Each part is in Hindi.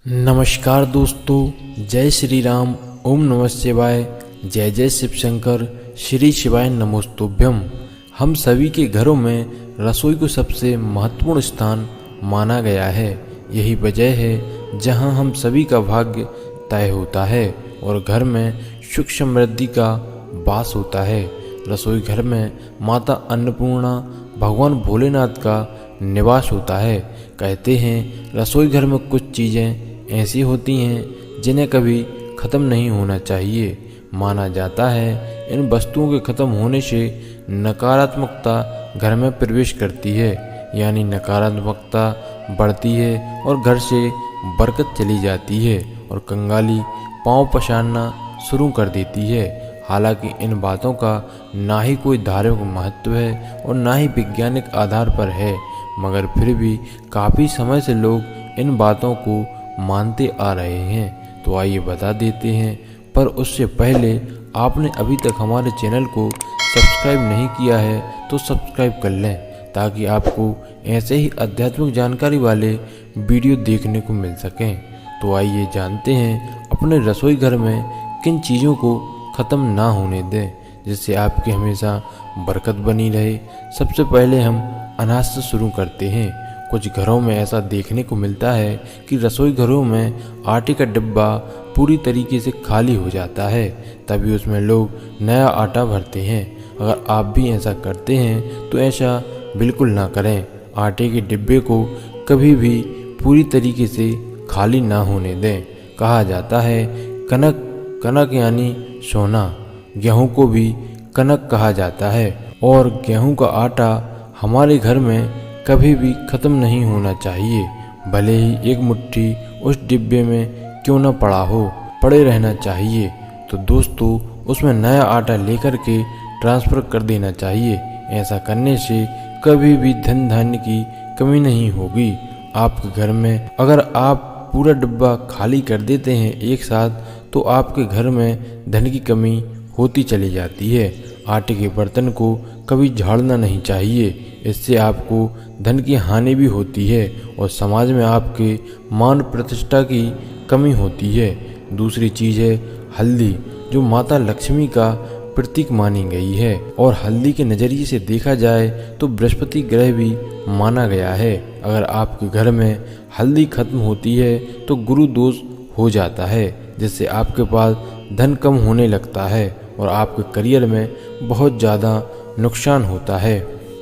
नमस्कार दोस्तों, जय श्री राम। ओम नमः शिवाय। जय जय शिव शंकर। श्री शिवाय नमोस्तुभ्यम। हम सभी के घरों में रसोई को सबसे महत्वपूर्ण स्थान माना गया है। यही वजह है जहां हम सभी का भाग्य तय होता है और घर में सुख समृद्धि का वास होता है। रसोई घर में माता अन्नपूर्णा भगवान भोलेनाथ का निवास होता है। कहते हैं रसोई घर में कुछ चीज़ें ऐसी होती हैं जिन्हें कभी ख़त्म नहीं होना चाहिए। माना जाता है इन वस्तुओं के ख़त्म होने से नकारात्मकता घर में प्रवेश करती है, यानी नकारात्मकता बढ़ती है और घर से बरकत चली जाती है और कंगाली पांव पछाड़ना शुरू कर देती है। हालांकि इन बातों का ना ही कोई धार्मिक महत्व है और ना ही वैज्ञानिक आधार पर है, मगर फिर भी काफ़ी समय से लोग इन बातों को मानते आ रहे हैं। तो आइए बता देते हैं, पर उससे पहले आपने अभी तक हमारे चैनल को सब्सक्राइब नहीं किया है तो सब्सक्राइब कर लें, ताकि आपको ऐसे ही आध्यात्मिक जानकारी वाले वीडियो देखने को मिल सकें। तो आइए जानते हैं अपने रसोई घर में किन चीज़ों को ख़त्म ना होने दें, जिससे आपकी हमेशा बरकत बनी रहे। सबसे पहले हम अनाज से शुरू करते हैं। कुछ घरों में ऐसा देखने को मिलता है कि रसोई घरों में आटे का डिब्बा पूरी तरीके से खाली हो जाता है, तभी उसमें लोग नया आटा भरते हैं। अगर आप भी ऐसा करते हैं तो ऐसा बिल्कुल ना करें। आटे के डिब्बे को कभी भी पूरी तरीके से खाली ना होने दें। कहा जाता है कनक कनक यानी सोना, गेहूँ को भी कनक कहा जाता है और गेहूँ का आटा हमारे घर में कभी भी ख़त्म नहीं होना चाहिए। भले ही एक मुट्ठी उस डिब्बे में क्यों न पड़ा हो, पड़े रहना चाहिए। तो दोस्तों उसमें नया आटा लेकर के ट्रांसफ़र कर देना चाहिए। ऐसा करने से कभी भी धन धान्य की कमी नहीं होगी आपके घर में। अगर आप पूरा डिब्बा खाली कर देते हैं एक साथ, तो आपके घर में धन की कमी होती चली जाती है। आटे के बर्तन को कभी झाड़ना नहीं चाहिए, इससे आपको धन की हानि भी होती है और समाज में आपके मान प्रतिष्ठा की कमी होती है। दूसरी चीज़ है हल्दी, जो माता लक्ष्मी का प्रतीक मानी गई है और हल्दी के नज़रिए से देखा जाए तो बृहस्पति ग्रह भी माना गया है। अगर आपके घर में हल्दी खत्म होती है तो गुरु दोष हो जाता है, जिससे आपके पास धन कम होने लगता है और आपके करियर में बहुत ज़्यादा नुकसान होता है।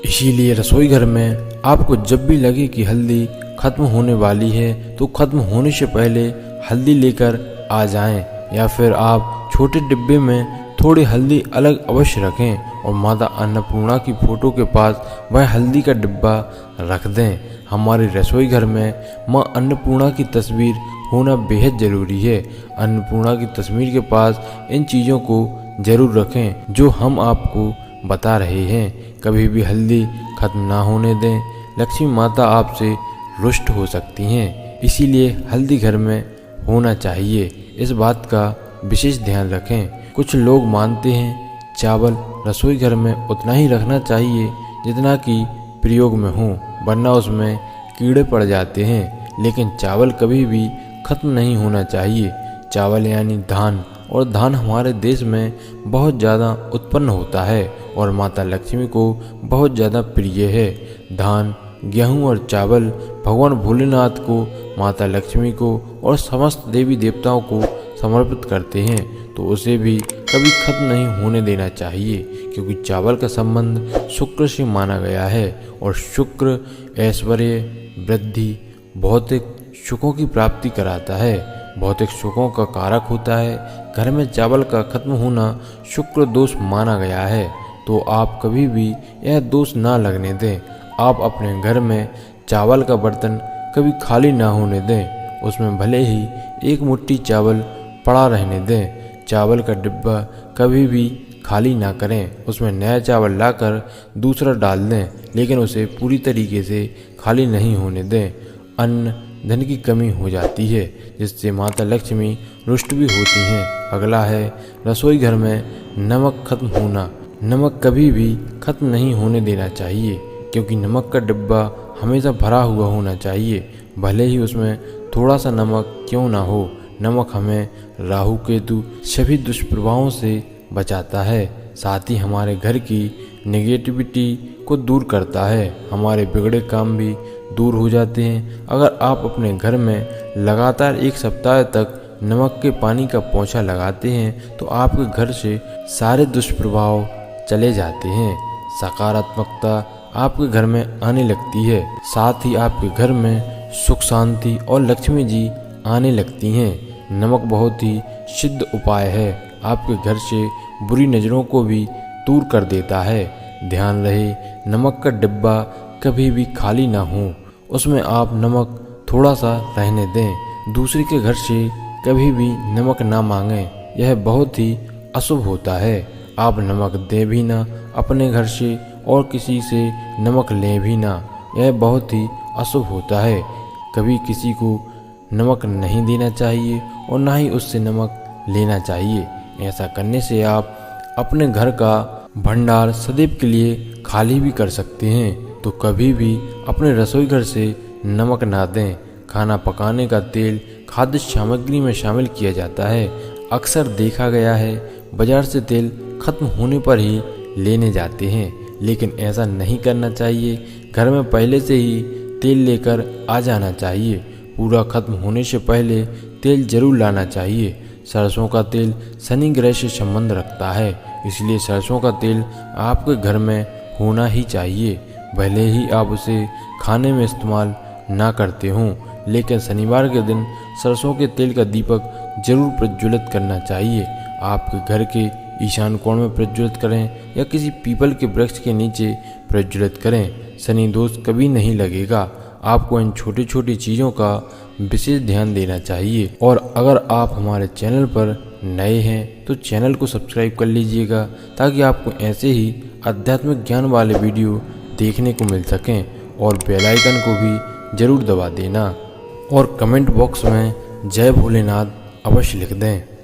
इसीलिए रसोई घर में आपको जब भी लगे कि हल्दी ख़त्म होने वाली है तो ख़त्म होने से पहले हल्दी लेकर आ जाएं, या फिर आप छोटे डिब्बे में थोड़ी हल्दी अलग अवश्य रखें और माता अन्नपूर्णा की फ़ोटो के पास वह हल्दी का डिब्बा रख दें। हमारे रसोई घर में माँ अन्नपूर्णा की तस्वीर होना बेहद ज़रूरी है। अन्नपूर्णा की तस्वीर के पास इन चीज़ों को ज़रूर रखें जो हम आपको बता रहे हैं। कभी भी हल्दी खत्म ना होने दें, लक्ष्मी माता आपसे रुष्ट हो सकती हैं। इसीलिए हल्दी घर में होना चाहिए, इस बात का विशेष ध्यान रखें। कुछ लोग मानते हैं चावल रसोई घर में उतना ही रखना चाहिए जितना कि प्रयोग में हो, वरना उसमें कीड़े पड़ जाते हैं। लेकिन चावल कभी भी खत्म नहीं होना चाहिए। चावल यानी धान, और धान हमारे देश में बहुत ज़्यादा उत्पन्न होता है और माता लक्ष्मी को बहुत ज़्यादा प्रिय है। धान, गेहूँ और चावल भगवान भोलेनाथ को, माता लक्ष्मी को और समस्त देवी देवताओं को समर्पित करते हैं, तो उसे भी कभी खत्म नहीं होने देना चाहिए, क्योंकि चावल का संबंध शुक्र से माना गया है और शुक्र ऐश्वर्य, वृद्धि, भौतिक सुखों की प्राप्ति कराता है, भौतिक सुखों का कारक होता है। घर में चावल का खत्म होना शुक्र दोष माना गया है, तो आप कभी भी यह दोष ना लगने दें। आप अपने घर में चावल का बर्तन कभी खाली ना होने दें, उसमें भले ही एक मुट्ठी चावल पड़ा रहने दें। चावल का डिब्बा कभी भी खाली ना करें, उसमें नया चावल लाकर दूसरा डाल दें, लेकिन उसे पूरी तरीके से खाली नहीं होने दें। अन्न धन की कमी हो जाती है, जिससे माता लक्ष्मी रुष्ट भी होती हैं। अगला है रसोई घर में नमक खत्म होना। नमक कभी भी खत्म नहीं होने देना चाहिए, क्योंकि नमक का डिब्बा हमेशा भरा हुआ होना चाहिए। भले ही उसमें थोड़ा सा नमक क्यों ना हो। नमक हमें राहु केतु सभी दुष्प्रभावों से बचाता है, साथ ही हमारे घर की नेगेटिविटी को दूर करता है। हमारे बिगड़े काम भी दूर हो जाते हैं। अगर आप अपने घर में लगातार 1 सप्ताह तक नमक के पानी का पोंछा लगाते हैं तो आपके घर से सारे दुष्प्रभाव चले जाते हैं। सकारात्मकता आपके घर में आने लगती है, साथ ही आपके घर में सुख शांति और लक्ष्मी जी आने लगती हैं। नमक बहुत ही सिद्ध उपाय है, आपके घर से बुरी नज़रों को भी दूर कर देता है। ध्यान रहे, नमक का डिब्बा कभी भी खाली ना हो, उसमें आप नमक थोड़ा सा रहने दें। दूसरे के घर से कभी भी नमक ना मांगें, यह बहुत ही अशुभ होता है। आप नमक दें भी ना अपने घर से और किसी से नमक लें भी ना, यह बहुत ही अशुभ होता है। कभी किसी को नमक नहीं देना चाहिए और ना ही उससे नमक लेना चाहिए। ऐसा करने से आप अपने घर का भंडार सदैव के लिए खाली भी कर सकते हैं। तो कभी भी अपने रसोई घर से नमक ना दें। खाना पकाने का तेल खाद्य सामग्री में शामिल किया जाता है। अक्सर देखा गया है बाजार से तेल खत्म होने पर ही लेने जाते हैं, लेकिन ऐसा नहीं करना चाहिए। घर में पहले से ही तेल लेकर आ जाना चाहिए। पूरा खत्म होने से पहले तेल जरूर लाना चाहिए। सरसों का तेल शनि ग्रह से संबंध रखता है, इसलिए सरसों का तेल आपके घर में होना ही चाहिए। भले ही आप उसे खाने में इस्तेमाल ना करते हों, लेकिन शनिवार के दिन सरसों के तेल का दीपक जरूर प्रज्वलित करना चाहिए। आपके घर के ईशान कोण में प्रज्वलित करें या किसी पीपल के वृक्ष के नीचे प्रज्वलित करें। शनि दोष कभी नहीं लगेगा। आपको इन छोटी छोटी चीज़ों का विशेष ध्यान देना चाहिए। और अगर आप हमारे चैनल पर नए हैं तो चैनल को सब्सक्राइब कर लीजिएगा, ताकि आपको ऐसे ही आध्यात्मिक ज्ञान वाले वीडियो देखने को मिल सकें। और बेल आइकन को भी ज़रूर दबा देना और कमेंट बॉक्स में जय भोलेनाथ अवश्य लिख दें।